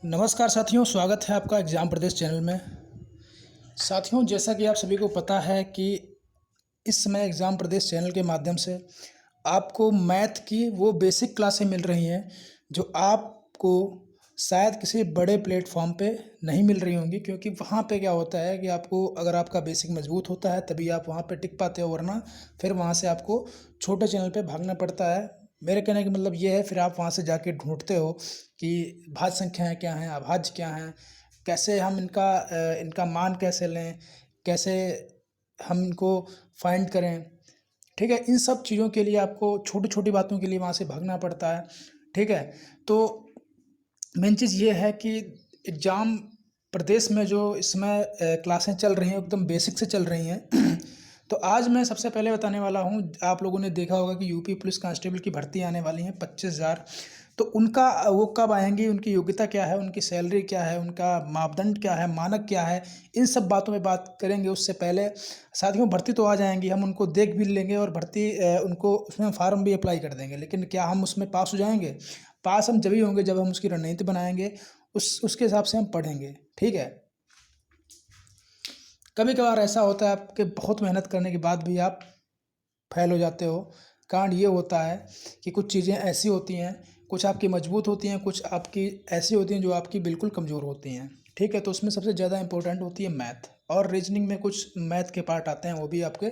नमस्कार साथियों, स्वागत है आपका एग्ज़ाम प्रदेश चैनल में। साथियों, जैसा कि आप सभी को पता है कि इस समय एग्ज़ाम प्रदेश चैनल के माध्यम से आपको मैथ की वो बेसिक क्लासें मिल रही हैं जो आपको शायद किसी बड़े प्लेटफॉर्म पे नहीं मिल रही होंगी, क्योंकि वहाँ पे क्या होता है कि आपको अगर आपका बेसिक मजबूत होता है तभी आप वहाँ पे टिक पाते हो, वरना फिर वहाँ से आपको छोटे चैनल पे भागना पड़ता है। मेरे कहने का मतलब ये है, फिर आप वहाँ से जाके ढूंढते हो कि भाज्य संख्याएँ क्या हैं, अभाज्य क्या हैं, कैसे हम इनका मान कैसे लें, कैसे हम इनको फाइंड करें। ठीक है, इन सब चीज़ों के लिए आपको छोटी-छोटी बातों के लिए वहाँ से भागना पड़ता है। ठीक है, तो मेन चीज़ ये है कि एग्ज़ाम प्रदेश में जो इस समय क्लासें चल रही हैं, एकदम बेसिक से चल रही हैं। तो आज मैं सबसे पहले बताने वाला हूँ, आप लोगों ने देखा होगा कि यूपी पुलिस कांस्टेबल की भर्ती आने वाली है 25,000। तो उनका वो कब आएँगी, उनकी योग्यता क्या है, उनकी सैलरी क्या है, उनका मापदंड क्या है, मानक क्या है, इन सब बातों में बात करेंगे। उससे पहले साथियों, भर्ती तो आ जाएँगी, हम उनको देख भी लेंगे और भर्ती उनको उसमें फॉर्म भी अप्लाई कर देंगे। लेकिन क्या हम उसमें पास हो जाएँगे? पास हम जभी होंगे जब हम उसकी रणनीति बनाएँगे, उसके हिसाब से हम पढ़ेंगे। ठीक है? कभी-कभार ऐसा होता है आपके बहुत मेहनत करने के बाद भी आप फेल हो जाते हो। कारण ये होता है कि कुछ चीज़ें ऐसी होती हैं, कुछ आपकी मजबूत होती हैं, कुछ आपकी ऐसी होती हैं जो आपकी बिल्कुल कमज़ोर होती हैं। ठीक है? तो उसमें सबसे ज़्यादा इम्पोर्टेंट होती है मैथ, और रीज़निंग में कुछ मैथ के पार्ट आते हैं, वो भी आपके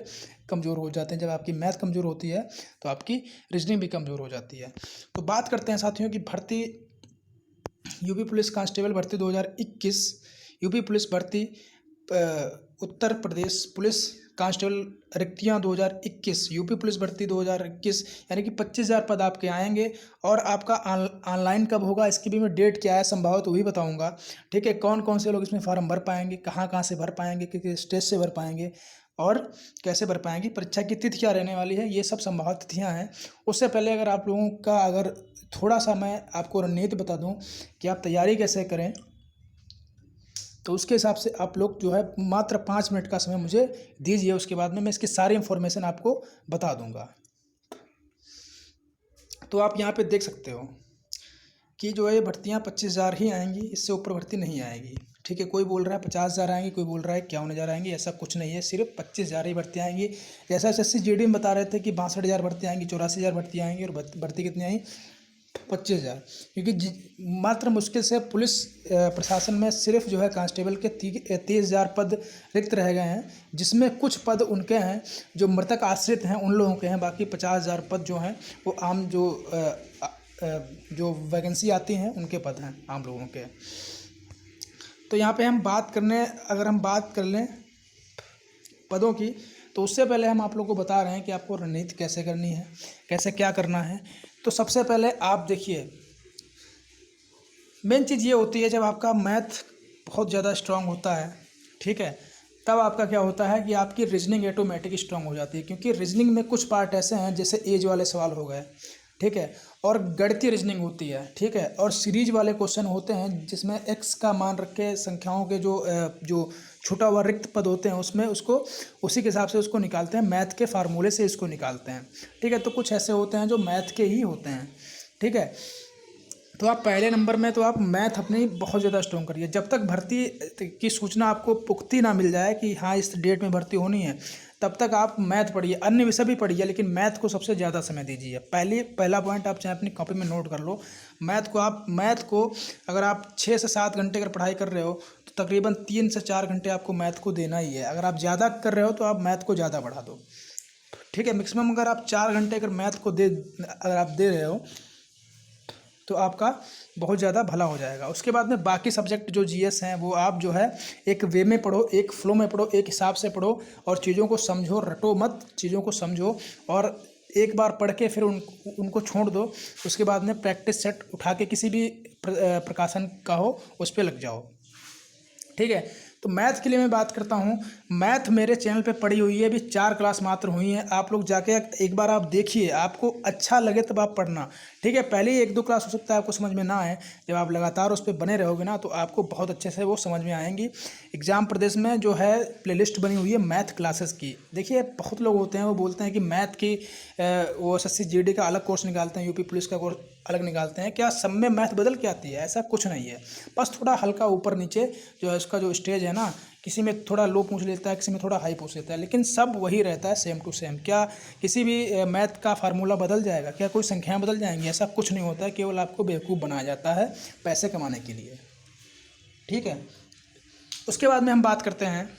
कमज़ोर हो जाते हैं। जब आपकी मैथ कमज़ोर होती है तो आपकी रीज़निंग भी कमज़ोर हो जाती है। तो बात करते हैं साथियों की भर्ती, यूपी पुलिस कांस्टेबल भर्ती 2021, यूपी पुलिस भर्ती Uttar Pradesh police constable रिक्तियाँ 2021, UP police भर्ती 2021, यानी कि 25,000 पद आपके आएंगे। और आपका ऑनलाइन कब होगा, इसकी भी मैं डेट क्या है संभवत वो भी बताऊंगा। ठीक है, कौन कौन से लोग इसमें फॉर्म भर पाएंगे, कहाँ कहाँ से भर पाएंगे, किस स्टेज से भर पाएंगे और कैसे भर पाएंगे, परीक्षा की तिथि क्या रहने वाली है, ये सब संभावित तिथियाँ हैं। उससे पहले अगर आप लोगों का अगर थोड़ा सा मैं आपको रणनीति बता दूं कि आप तैयारी कैसे करें, तो उसके हिसाब से आप लोग जो है मात्र 5 मिनट का समय मुझे दीजिए। उसके बाद में मैं इसकी सारी इन्फॉर्मेशन आपको बता दूंगा। तो आप यहाँ पे देख सकते हो कि जो है भर्तियाँ 25,000 ही आएंगी, इससे ऊपर भर्ती नहीं आएगी। ठीक है, कोई बोल रहा है 50,000 आएंगी, कोई बोल रहा है 51,000 आएंगी, ऐसा कुछ नहीं है, सिर्फ 25,000 ही भर्ती आएंगी। जैसा SSC GD में बता रहे थे कि 62,000 भर्ती आएंगी, 84,000 भर्ती आएंगी, और भर्ती कितनी आई 25,000। क्योंकि मात्र मुश्किल से पुलिस प्रशासन में सिर्फ जो है कांस्टेबल के 30,000 पद रिक्त रह गए हैं, जिसमें कुछ पद उनके हैं जो मृतक आश्रित हैं, उन लोगों के हैं। बाकी 50,000 पद जो हैं वो आम जो वैकेंसी आती हैं उनके पद हैं, आम लोगों के। तो यहाँ पे अगर हम बात कर लें पदों की, तो उससे पहले हम आप लोगों को बता रहे हैं कि आपको रणनीति कैसे करनी है, कैसे क्या करना है। तो सबसे पहले आप देखिए, मेन चीज़ ये होती है, जब आपका मैथ बहुत ज़्यादा स्ट्रांग होता है, ठीक है, तब आपका क्या होता है कि आपकी रीजनिंग ऑटोमेटिक स्ट्रांग हो जाती है। क्योंकि रीजनिंग में कुछ पार्ट ऐसे हैं, जैसे एज वाले सवाल हो गए, ठीक है, और गणितीय रीजनिंग होती है, ठीक है, और सीरीज वाले क्वेश्चन होते हैं जिसमें एक्स का मान रख के संख्याओं के जो छूटा हुआ रिक्त पद होते हैं उसमें उसको उसी के हिसाब से उसको निकालते हैं, मैथ के फार्मूले से इसको निकालते हैं। ठीक है, तो कुछ ऐसे होते हैं जो मैथ के ही होते हैं। ठीक है, तो आप पहले नंबर में तो आप मैथ अपनी बहुत ज़्यादा स्ट्रॉन्ग करिए। जब तक भर्ती की सूचना आपको पुख्ती ना मिल जाए कि हाँ इस डेट में भर्ती होनी है, तब तक आप मैथ पढ़िए, अन्य विषय भी पढ़िए, लेकिन मैथ को सबसे ज़्यादा समय दीजिए। पहला पॉइंट आप चाहे अपनी कॉपी में नोट कर लो। मैथ को अगर आप 6 से 7 घंटे अगर पढ़ाई कर रहे हो तो तकरीबन 3 से 4 घंटे आपको मैथ को देना ही है। अगर आप ज़्यादा कर रहे हो तो आप मैथ को ज़्यादा बढ़ा दो। ठीक है, मैक्सिमम अगर आप 4 घंटे अगर मैथ को अगर आप दे रहे हो तो आपका बहुत ज़्यादा भला हो जाएगा। उसके बाद में बाकी सब्जेक्ट जो जीएस हैं वो आप जो है एक वे में पढ़ो, एक फ्लो में पढ़ो, एक हिसाब से पढ़ो, और चीज़ों को समझो, रटो मत, चीज़ों को समझो, और एक बार पढ़ के फिर उनको छोड़ दो। उसके बाद में प्रैक्टिस सेट उठा के किसी भी प्रकाशन का हो उस पर लग जाओ। ठीक है, तो मैथ के लिए मैं बात करता हूँ। मैथ मेरे चैनल पे पड़ी हुई है, अभी 4 क्लास मात्र हुई हैं। आप लोग जाके एक बार आप देखिए, आपको अच्छा लगे तब आप पढ़ना। ठीक है, पहले ही 1-2 क्लास हो सकता है आपको समझ में ना आए, जब आप लगातार उस पर बने रहोगे ना तो आपको बहुत अच्छे से वो समझ में आएंगी। एग्ज़ाम प्रदेश में जो है प्लेलिस्ट बनी हुई है मैथ क्लासेस की। देखिए, बहुत लोग होते हैं वो बोलते हैं कि मैथ की वो SSC GD का अलग कोर्स निकालते हैं, यूपी पुलिस का कोर्स अलग निकालते हैं, क्या सब में मैथ बदल के आती है? ऐसा कुछ नहीं है, बस थोड़ा हल्का ऊपर नीचे जो है उसका जो स्टेज है ना, किसी में थोड़ा लो पूछ लेता है, किसी में थोड़ा हाई पूछ लेता है, लेकिन सब वही रहता है सेम टू सेम। क्या किसी भी मैथ का फार्मूला बदल जाएगा? क्या कोई संख्याएं बदल जाएंगी? ऐसा कुछ नहीं होता है, केवल आपको बेवकूफ़ बनाया जाता है पैसे कमाने के लिए, ठीक है। उसके बाद में हम बात करते हैं,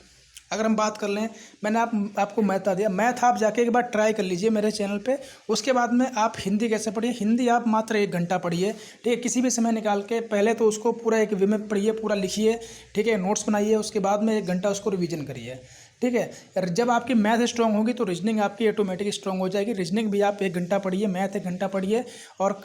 अगर हम बात कर लें, मैंने आपको मैथ बता दिया, मैथ आप जाके एक बार ट्राई कर लीजिए मेरे चैनल पे। उसके बाद में आप हिंदी कैसे पढ़िए, हिंदी आप मात्र 1 घंटा पढ़िए, ठीक है, किसी भी समय निकाल के। पहले तो उसको पूरा एक वे में पढ़िए, पूरा लिखिए, ठीक है, नोट्स बनाइए, उसके बाद में 1 घंटा उसको रिवीजन करिए, ठीक है। जब आपकी मैथ स्ट्रांग होगी तो रीजनिंग आपकी ऑटोमेटिक स्ट्रांग हो जाएगी। रीजनिंग भी आप 1 घंटा पढ़िए, मैथ 1 घंटा पढ़िए, और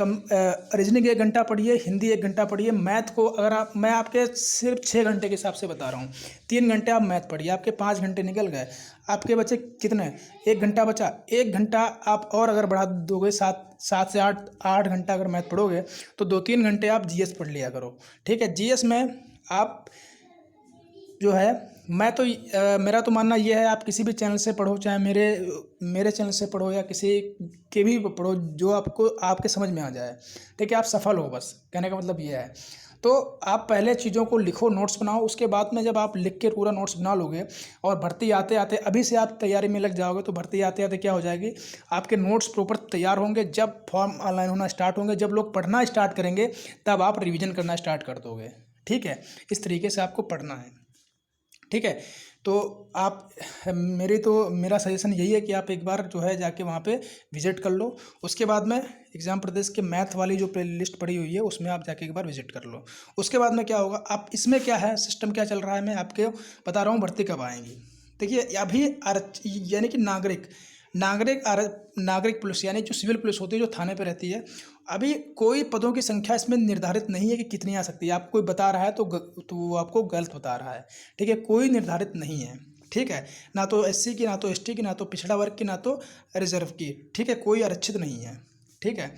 रीजनिंग 1 घंटा पढ़िए, हिंदी 1 घंटा पढ़िए। मैथ को अगर मैं आपके सिर्फ 6 घंटे के हिसाब से बता रहा हूँ, 3 घंटे आप मैथ पढ़िए, आपके 5 घंटे निकल गए, आपके बचे कितने? 1 घंटा बचा। 1 घंटा आप और अगर बढ़ा दोगे, 7 से 8 घंटा अगर मैथ पढ़ोगे तो 2-3 घंटे आप जीएस पढ़ लिया करो, ठीक है। जीएस में आप जो है, मैं तो मेरा तो मानना ये है, आप किसी भी चैनल से पढ़ो, चाहे मेरे चैनल से पढ़ो या किसी के भी पढ़ो, जो आपको आपके समझ में आ जाए, ठीक है, आप सफल हो, बस कहने का मतलब ये है। तो आप पहले चीज़ों को लिखो, नोट्स बनाओ, उसके बाद में जब आप लिख के पूरा नोट्स बना लोगे और भर्ती आते आते अभी से आप तैयारी में लग जाओगे, तो भर्ती आते आते क्या हो जाएगी, आपके नोट्स प्रॉपर तैयार होंगे। जब फॉर्म ऑनलाइन होना स्टार्ट होंगे, जब लोग पढ़ना स्टार्ट करेंगे, तब आप रिविज़न करना स्टार्ट कर दोगे, ठीक है। इस तरीके से आपको पढ़ना है, ठीक है। तो आप मेरा सजेशन यही है कि आप एक बार जो है जाके वहाँ पे विजिट कर लो। उसके बाद में एग्जाम प्रदेश के मैथ वाली जो प्ले लिस्ट पड़ी हुई है उसमें आप जाके एक बार विजिट कर लो। उसके बाद में क्या होगा, आप इसमें क्या है, सिस्टम क्या चल रहा है, मैं आपको बता रहा हूँ भर्ती कब आएंगी। देखिए अभी यानी कि नागरिक पुलिस, यानी जो सिविल पुलिस होती है, जो थाने पे रहती है, अभी कोई पदों की संख्या इसमें निर्धारित नहीं है कि कितनी आ सकती है। आपको कोई बता रहा है तो वो आपको गलत बता रहा है, ठीक है। कोई निर्धारित नहीं है, ठीक है, ना तो एससी की, ना तो एसटी की, ना तो पिछड़ा वर्ग की, ना तो रिजर्व की, ठीक है, कोई आरक्षित नहीं है, ठीक है।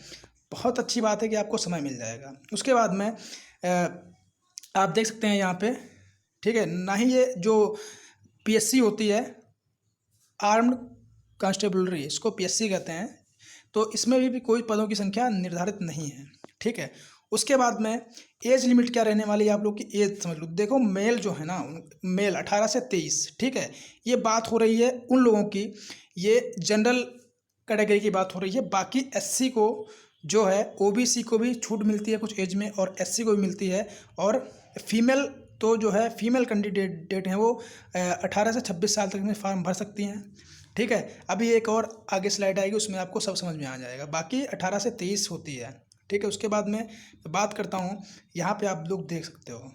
बहुत अच्छी बात है कि आपको समय मिल जाएगा। उसके बाद में आप देख सकते हैं यहाँ पे, ठीक है, ना ही ये जो पीएससी होती है, आर्म्ड कांस्टेबलरी, इसको पीएससी कहते हैं, तो इसमें भी कोई पदों की संख्या निर्धारित नहीं है, ठीक है। उसके बाद में एज लिमिट क्या रहने वाली है, आप लोग की एज समझ लो। देखो मेल जो है ना, मेल 18 से 23, ठीक है, ये बात हो रही है उन लोगों की, ये जनरल कैटेगरी की बात हो रही है। बाकी एससी को जो है, ओबीसी को भी छूट मिलती है कुछ एज में, और एससी को भी मिलती है। और फीमेल तो जो है, फीमेल कैंडिडेट हैं वो 18 से 26 साल तक में फॉर्म भर सकती हैं, ठीक है। अभी एक और आगे स्लाइड आएगी, उसमें आपको सब समझ में आ जाएगा। बाकी 18 से 23 होती है, ठीक है। उसके बाद में बात करता हूँ, यहाँ पे आप लोग देख सकते हो,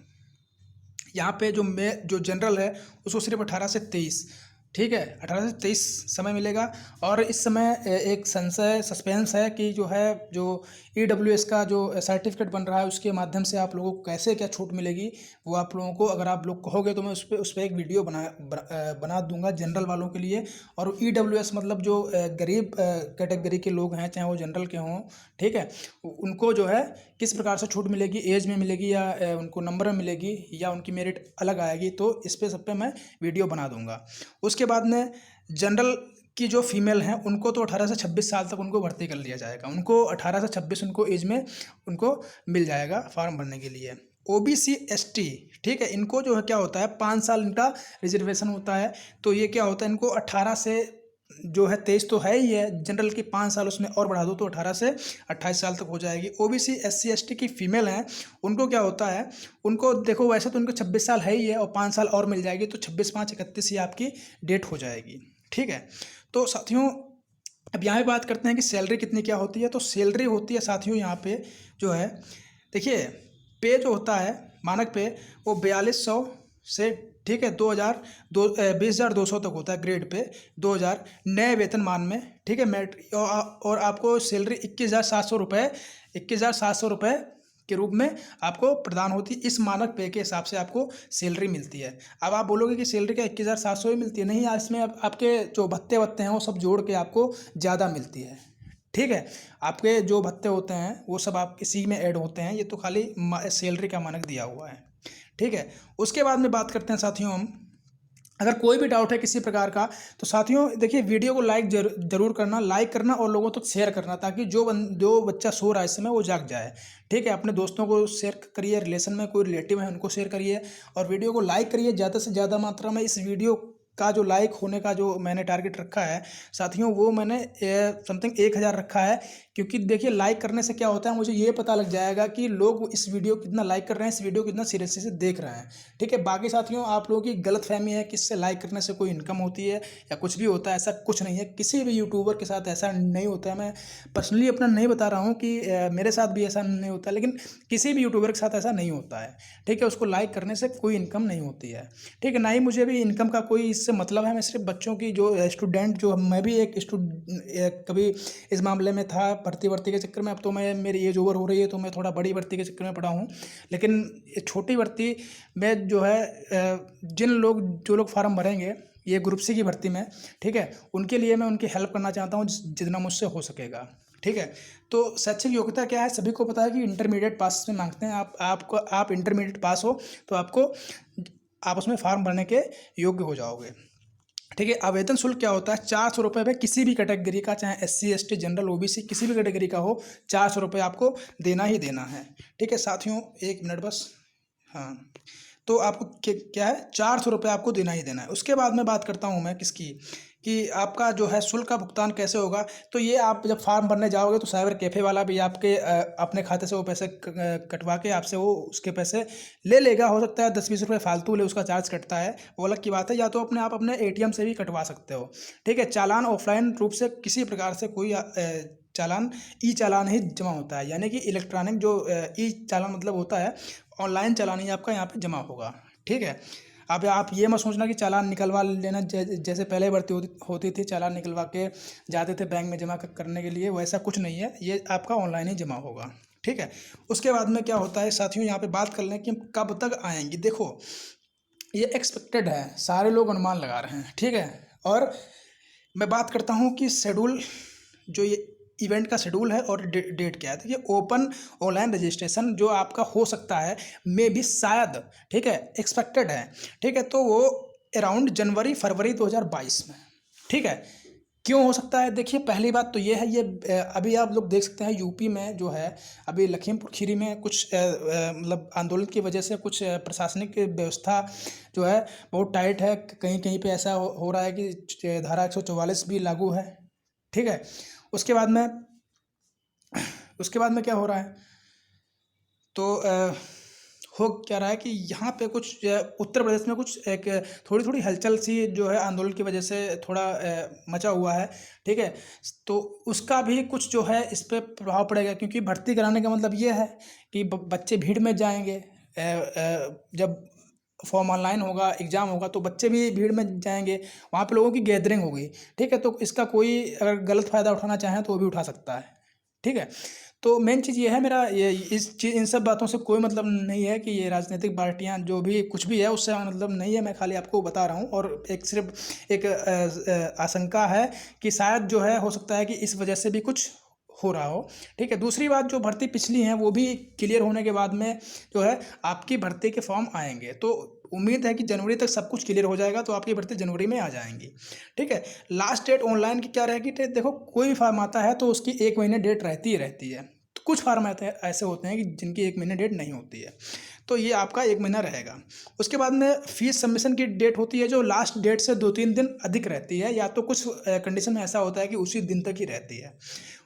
यहाँ पे जो जनरल है उसको सिर्फ 18 से 23, ठीक है, 18 से 23 समय मिलेगा। और इस समय एक सस्पेंस है कि जो ईडब्ल्यूएस का जो सर्टिफिकेट बन रहा है, उसके माध्यम से आप लोगों को कैसे क्या छूट मिलेगी, वो आप लोगों को, अगर आप लोग कहोगे तो मैं उस पर एक वीडियो बना दूंगा जनरल वालों के लिए। और ईडब्ल्यूएस मतलब जो गरीब कैटेगरी के लोग हैं, चाहे वो जनरल के हों, ठीक है, उनको जो है किस प्रकार से छूट मिलेगी, एज में मिलेगी या उनको नंबर में मिलेगी या उनकी मेरिट अलग आएगी, तो इस पे सब पे मैं वीडियो बना दूंगा। उसके बाद में जनरल की जो फीमेल हैं उनको तो 18 से 26 साल तक उनको भर्ती कर लिया जाएगा, उनको 18 से 26 उनको एज में उनको मिल जाएगा फॉर्म भरने के लिए। ओबीसी एसटी, ठीक है, इनको जो है क्या होता है, 5 साल इनका रिजर्वेशन होता है। तो ये क्या होता है, इनको 18 से जो है 23 तो है ही है, जनरल की 5 साल उसमें और बढ़ा दो तो 18 से 28 साल तक हो जाएगी। ओबीसी एससी एसटी की फीमेल हैं, उनको क्या होता है, उनको देखो वैसे तो उनको 26 साल है ही है, और 5 साल और मिल जाएगी, तो 26/5/31 ये आपकी डेट हो जाएगी, ठीक है। तो साथियों अब यहाँ पे बात करते हैं कि सैलरी कितनी क्या होती है। तो सैलरी होती है साथियों यहाँ पे जो है, देखिए पे जो होता है मानक पे, वो 4200 से, ठीक है, 20,200 तक होता है ग्रेड पे, 2000 नए वेतनमान में, ठीक है। और आपको सैलरी 21,700 रुपये के रूप में आपको प्रदान होती है। इस मानक पे के हिसाब से आपको सैलरी मिलती है। अब आप बोलोगे कि सैलरी क्या 21,700 ही मिलती है? नहीं यार, इसमें आपके जो भत्ते वत्ते हैं वो सब जोड़ के आपको ज़्यादा मिलती है, ठीक है। आपके जो भत्ते होते हैं वो सब आप इसी में ऐड होते हैं, ये तो खाली सैलरी का मानक दिया हुआ है, ठीक है। उसके बाद में बात करते हैं साथियों हम अगर कोई भी डाउट है किसी प्रकार का तो साथियों देखिए वीडियो को लाइक जरूर करना, लाइक करना और लोगों तक शेयर करना, ताकि जो बच्चा सो रहा है इस समय वो जाग जाए। ठीक है, अपने दोस्तों को शेयर करिए, रिलेशन में कोई रिलेटिव है उनको शेयर करिए और वीडियो को लाइक करिए ज़्यादा से ज़्यादा मात्रा में। इस वीडियो का जो लाइक होने का जो मैंने टारगेट रखा है साथियों, वो मैंने समथिंग 1000 रखा है। क्योंकि देखिए लाइक करने से क्या होता है, मुझे ये पता लग जाएगा कि लोग इस वीडियो कितना लाइक कर रहे हैं, इस वीडियो कितना सीरियसली से देख रहे हैं। ठीक है, बाकी साथियों आप लोगों की गलतफहमी है कि इससे लाइक करने से कोई इनकम होती है या कुछ भी होता है, ऐसा कुछ नहीं है। किसी भी यूट्यूबर के साथ ऐसा नहीं होता है। मैं पर्सनली अपना नहीं बता रहा हूँ कि मेरे साथ भी ऐसा नहीं होता, लेकिन किसी भी यूट्यूबर के साथ ऐसा नहीं होता है। ठीक है, उसको लाइक करने से कोई इनकम नहीं होती है। ठीक है, ना ही मुझे भी इनकम का कोई इससे मतलब है। मैं सिर्फ बच्चों की जो स्टूडेंट, जो मैं भी एक कभी इस मामले में था भर्ती के चक्कर में। अब तो मैं मेरी एज ओवर हो रही है तो मैं थोड़ा बड़ी भर्ती के चक्कर में पड़ा हूँ, लेकिन छोटी भर्ती में जो है जो लोग फार्म भरेंगे ये ग्रुप सी की भर्ती में, ठीक है, उनके लिए मैं उनकी हेल्प करना चाहता हूँ जितना मुझसे हो सकेगा। ठीक है, तो शैक्षिक योग्यता क्या है, सभी को पता है कि इंटरमीडिएट पास में मांगते हैं। आप इंटरमीडिएट पास हो तो आप उसमें फॉर्म भरने के योग्य हो जाओगे। ठीक है, आवेदन शुल्क क्या होता है, 400 रुपये में किसी भी कैटेगरी का, चाहे SC ST जनरल OBC किसी भी कैटेगरी का हो, 400 रुपये आपको देना ही देना है। ठीक है साथियों, 1 मिनट बस। हाँ, तो आपको क्या है, 400 रुपये आपको देना ही देना है। उसके बाद में बात करता हूँ मैं किसकी, कि आपका जो है शुल्क का भुगतान कैसे होगा। तो ये आप जब फॉर्म भरने जाओगे तो साइबर कैफ़े वाला भी आपके अपने खाते से वो पैसे कटवा के आपसे वो उसके पैसे ले लेगा। हो सकता है 10-20 रुपये फालतू ले, उसका चार्ज कटता है, वो अलग की बात है। या तो आप अपने ATM से भी कटवा सकते हो। ठीक है, चालान ऑफलाइन रूप से किसी प्रकार से कोई चालान ई चालान ही जमा होता है, यानी कि इलेक्ट्रॉनिक जो ई चालान मतलब होता है, ऑनलाइन चालान ही आपका यहाँ पे जमा होगा। ठीक है, अब आप ये मत सोचना कि चालान निकलवा लेना, जैसे पहले भर्ती होती थी, चालान निकलवा के जाते थे बैंक में जमा करने के लिए, वैसा कुछ नहीं है, ये आपका ऑनलाइन ही जमा होगा। ठीक है, उसके बाद में क्या होता है साथियों, यहाँ पे बात कर लें कि हम कब तक आएंगे। देखो ये एक्सपेक्टेड है, सारे लोग अनुमान लगा रहे हैं। ठीक है, और मैं बात करता हूँ कि शेड्यूल, जो ये इवेंट का शेड्यूल है और डेट क्या है। देखिए ओपन ऑनलाइन रजिस्ट्रेशन जो आपका हो सकता है मे भी शायद, ठीक है, एक्सपेक्टेड है। ठीक है, तो वो अराउंड जनवरी फरवरी 2022 में। ठीक है, क्यों हो सकता है, देखिए पहली बात तो ये है, ये अभी आप लोग देख सकते हैं यूपी में जो है, अभी लखीमपुर खीरी में कुछ मतलब आंदोलन की वजह से कुछ प्रशासनिक व्यवस्था जो है बहुत टाइट है। कहीं कहीं पे ऐसा हो रहा है कि धारा 144 भी लागू है। ठीक है, उसके बाद में क्या हो रहा है, तो हो क्या रहा है कि यहाँ पे कुछ उत्तर प्रदेश में कुछ एक थोड़ी थोड़ी हलचल सी जो है आंदोलन की वजह से थोड़ा मचा हुआ है। ठीक है, तो उसका भी कुछ जो है इस पर प्रभाव पड़ेगा, क्योंकि भर्ती कराने का मतलब ये है कि बच्चे भीड़ में जाएंगे। जब फॉर्म ऑनलाइन होगा, एग्ज़ाम होगा, तो बच्चे भी भीड़ में जाएंगे, वहाँ पे लोगों की गैदरिंग होगी। ठीक है, तो इसका कोई अगर गलत फ़ायदा उठाना चाहें तो वो भी उठा सकता है। ठीक है, तो मेन चीज़ ये है, मेरा ये इन सब बातों से कोई मतलब नहीं है कि ये राजनीतिक पार्टियां जो भी कुछ भी है उससे मतलब नहीं है। मैं खाली आपको बता रहा हूँ, और सिर्फ एक आशंका है कि शायद जो है हो सकता है कि इस वजह से भी कुछ हो रहा हो। ठीक है, दूसरी बात, जो भर्ती पिछली हैं वो भी क्लियर होने के बाद में जो है आपकी भर्ती के फॉर्म आएंगे, तो उम्मीद है कि जनवरी तक सब कुछ क्लियर हो जाएगा, तो आपकी भर्ती जनवरी में आ जाएंगी। ठीक है, लास्ट डेट ऑनलाइन की क्या रहेगी, देखो कोई भी फॉर्म आता है तो उसकी 1 महीने डेट रहती है। तो कुछ फॉर्म ऐसे होते हैं कि जिनकी 1 महीने डेट नहीं होती है, तो ये आपका 1 महीना रहेगा। उसके बाद में फीस सबमिशन की डेट होती है जो लास्ट डेट से 2-3 दिन अधिक रहती है, या तो कुछ कंडीशन में ऐसा होता है कि उसी दिन तक ही रहती है।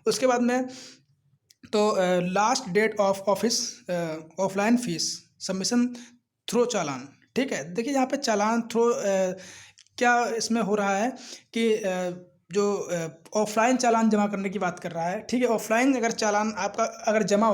उसके बाद में तो last date of office offline fees submission through challan. ठीक है, देखिए यहाँ पे चालान थ्रो क्या इसमें हो रहा है कि जो ऑफलाइन चालान जमा करने की बात कर रहा है। ठीक है, ऑफलाइन अगर चालान आपका अगर जमा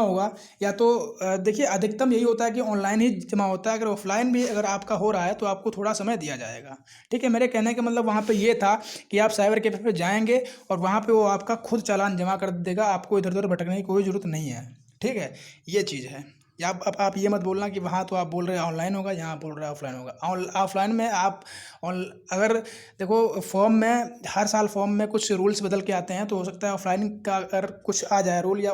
होगा या तो देखिए अधिकतम यही होता है कि ऑनलाइन ही जमा होता है। अगर ऑफलाइन भी अगर आपका हो रहा है तो आपको थोड़ा समय दिया जाएगा। ठीक है, मेरे कहने का मतलब वहाँ पे ये था कि आप साइबर कैफे पे जाएंगे और वहाँ पे वो आपका खुद चालान जमा कर देगा, आपको इधर उधर भटकने की कोई ज़रूरत नहीं है। ठीक है, ये चीज़ है। या अब आप ये मत बोलना कि वहाँ तो आप बोल रहे हैं ऑनलाइन होगा, यहाँ बोल रहे हैं ऑफलाइन होगा। ऑफलाइन में आप अगर देखो फॉर्म में हर साल फॉर्म में कुछ रूल्स बदल के आते हैं, तो हो सकता है ऑफलाइन का अगर कुछ आ जाए रूल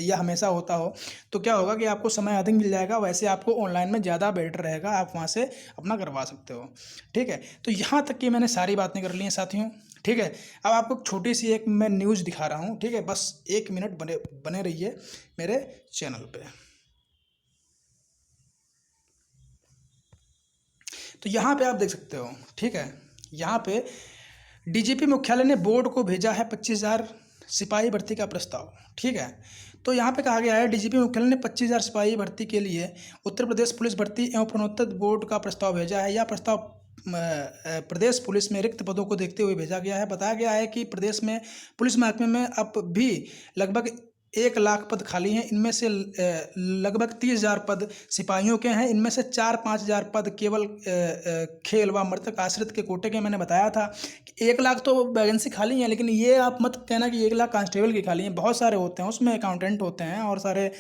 या हमेशा होता हो, तो क्या होगा कि आपको समय अधिक मिल जाएगा। वैसे आपको ऑनलाइन में ज़्यादा बेटर रहेगा, आप वहाँ से अपना करवा सकते हो। ठीक है, तो यहाँ तक कि मैंने सारी बातें कर ली हैं साथियों। ठीक है, अब आपको छोटी सी एक मैं न्यूज़ दिखा रहा हूँ। ठीक है, बस 1 मिनट बने बने रहिए मेरे चैनल पे। तो यहाँ पे आप देख सकते हो। ठीक है, यहाँ पे डीजीपी मुख्यालय ने बोर्ड को भेजा है 25,000 सिपाही भर्ती का प्रस्ताव। ठीक है, तो यहाँ पे कहा गया है डीजीपी मुख्यालय ने 25,000 सिपाही भर्ती के लिए उत्तर प्रदेश पुलिस भर्ती एवं प्रोन्नत बोर्ड का प्रस्ताव भेजा है। यह प्रस्ताव प्रदेश पुलिस में रिक्त पदों को देखते हुए भेजा गया है। बताया गया है कि प्रदेश में पुलिस महकमे में अब भी लगभग 1 लाख पद खाली हैं। इनमें से लगभग 30,000 पद सिपाहियों के हैं। इनमें से 4-5 हज़ार पद केवल खेल व मृतक आश्रित के कोटे के। मैंने बताया था कि 1 लाख तो वैकेंसी खाली हैं, लेकिन ये आप मत कहना कि 1 लाख कांस्टेबल की खाली हैं। बहुत सारे होते हैं उसमें, अकाउंटेंट होते हैं और सारे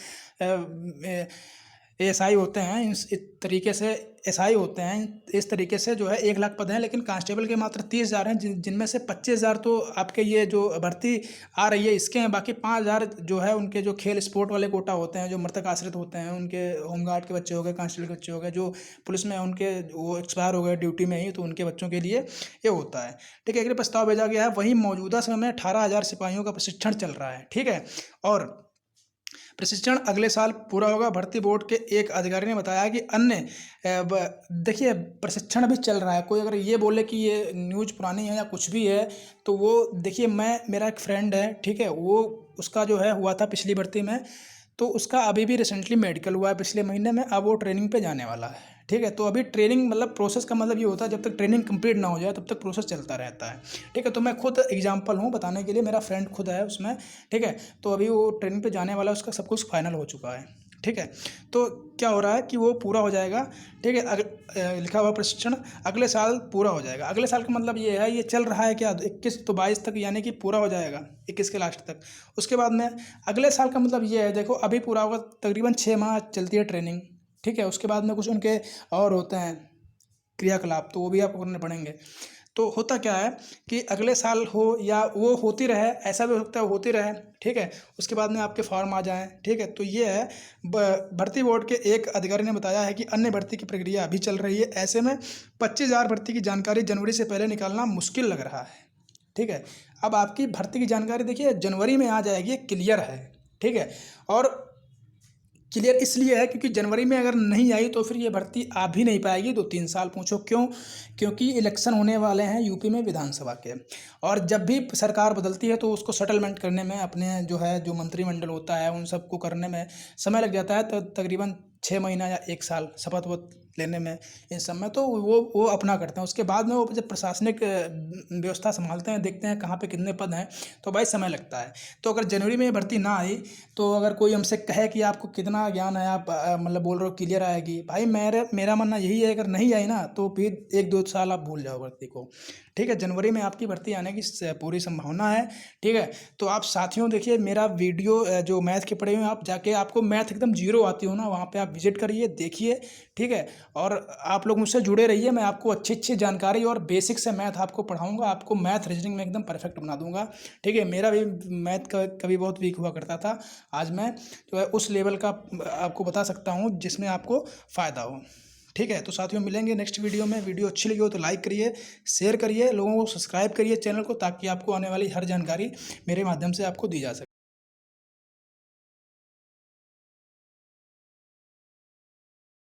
एएसआई होते हैं। इस तरीके से एसआई होते हैं। इस तरीके से जो है 1 लाख पद हैं, लेकिन कांस्टेबल के मात्र 30,000 हैं, जिनमें से 25,000 तो आपके ये जो भर्ती आ रही है इसके हैं। बाकी 5,000 जो है उनके जो खेल स्पोर्ट वाले कोटा होते हैं, जो मृतक आश्रित होते हैं, उनके होमगार्ड के बच्चे हो गए, कांस्टेबल के बच्चे हो गए, जो पुलिस में उनके वो एक्सपायर हो गए ड्यूटी में ही, तो उनके बच्चों के लिए ये होता है। ठीक है, एक प्रस्ताव भेजा गया है। वहीं मौजूदा समय में 18,000 सिपाहियों का प्रशिक्षण चल रहा है। ठीक है, और प्रशिक्षण अगले साल पूरा होगा। भर्ती बोर्ड के एक अधिकारी ने बताया कि अन्य देखिए प्रशिक्षण भी चल रहा है। कोई अगर ये बोले कि ये न्यूज़ पुरानी है या कुछ भी है, तो वो देखिए मेरा एक फ्रेंड है। ठीक है, वो उसका जो है हुआ था पिछली भर्ती में, तो उसका अभी भी रिसेंटली मेडिकल हुआ है पिछले महीने में। अब वो ट्रेनिंग पे जाने वाला है। ठीक है, तो अभी ट्रेनिंग मतलब प्रोसेस का मतलब ये होता है जब तक ट्रेनिंग कंप्लीट ना हो जाए तब तक प्रोसेस चलता रहता है। ठीक है, तो मैं खुद एग्जांपल हूँ बताने के लिए, मेरा फ्रेंड खुद है उसमें। ठीक है, तो अभी वो ट्रेनिंग पे जाने वाला है, उसका सब कुछ फाइनल हो चुका है। ठीक है, तो क्या हो रहा है कि वो पूरा हो जाएगा। ठीक है, लिखा हुआ प्रशिक्षण अगले साल पूरा हो जाएगा। अगले साल का मतलब ये है, ये चल रहा है क्या 21 तो 22 तक, यानी कि पूरा हो जाएगा 21 के लास्ट तक। उसके बाद में अगले साल का मतलब ये है, देखो अभी पूरा होगा, तकरीबन 6 माह चलती है ट्रेनिंग। ठीक है, उसके बाद में कुछ उनके और होते हैं क्रियाकलाप, तो वो भी आपको करने पड़ेंगे। तो होता क्या है कि अगले साल हो या वो होती रहे, ऐसा भी हो सकता है होती रहे। ठीक है, उसके बाद में आपके फॉर्म आ जाएं। ठीक है, तो ये है भर्ती बोर्ड के एक अधिकारी ने बताया है कि अन्य भर्ती की प्रक्रिया अभी चल रही है। ऐसे में 25,000 भर्ती की जानकारी जनवरी से पहले निकालना मुश्किल लग रहा है। ठीक है, अब आपकी भर्ती की जानकारी देखिए जनवरी में आ जाएगी, क्लियर है। ठीक है, और क्लियर इसलिए है क्योंकि जनवरी में अगर नहीं आई तो फिर ये भर्ती आ भी नहीं पाएगी 2-3 साल। पूछो क्यों? क्योंकि इलेक्शन होने वाले हैं यूपी में विधानसभा के, और जब भी सरकार बदलती है तो उसको सेटलमेंट करने में, अपने जो है जो मंत्रिमंडल होता है उन सबको करने में समय लग जाता है। तो तकरीबन 6 महीना या 1 साल शपथ वपथ लेने में, इन सब में तो वो अपना करते हैं। उसके बाद में वो जब प्रशासनिक व्यवस्था संभालते हैं, देखते हैं कहाँ पे कितने पद हैं, तो भाई समय लगता है। तो अगर जनवरी में ये भर्ती ना आई, तो अगर कोई हमसे कहे कि आपको कितना ज्ञान है, आप मतलब बोल रहे हो क्लियर आएगी, भाई मेरा मानना यही है, अगर नहीं आई ना तो फिर 1-2 साल आप भूल जाओ भर्ती को। ठीक है, जनवरी में आपकी भर्ती आने की पूरी संभावना है। ठीक है, तो आप साथियों देखिए मेरा वीडियो जो मैथ के पढ़े हुए हैं, आप जाके आपको मैथ एकदम जीरो आती हो ना, वहाँ पे आप विजिट करिए, देखिए। ठीक है, और आप लोग मुझसे जुड़े रहिए। मैं आपको अच्छी अच्छी जानकारी और बेसिक से मैथ आपको पढ़ाऊँगा, आपको मैथ रीजनिंग में एकदम परफेक्ट बना दूंगा। ठीक है, मेरा भी मैथ का कभी बहुत वीक हुआ करता था, आज मैं जो है उस लेवल का आपको बता सकता हूँ जिसमें आपको फ़ायदा हो। ठीक है, तो साथियों मिलेंगे नेक्स्ट वीडियो में। वीडियो अच्छी लगी हो तो लाइक करिए, शेयर करिए, लोगों को सब्सक्राइब करिए चैनल को, ताकि आपको आने वाली हर जानकारी मेरे माध्यम से आपको दी जा सके।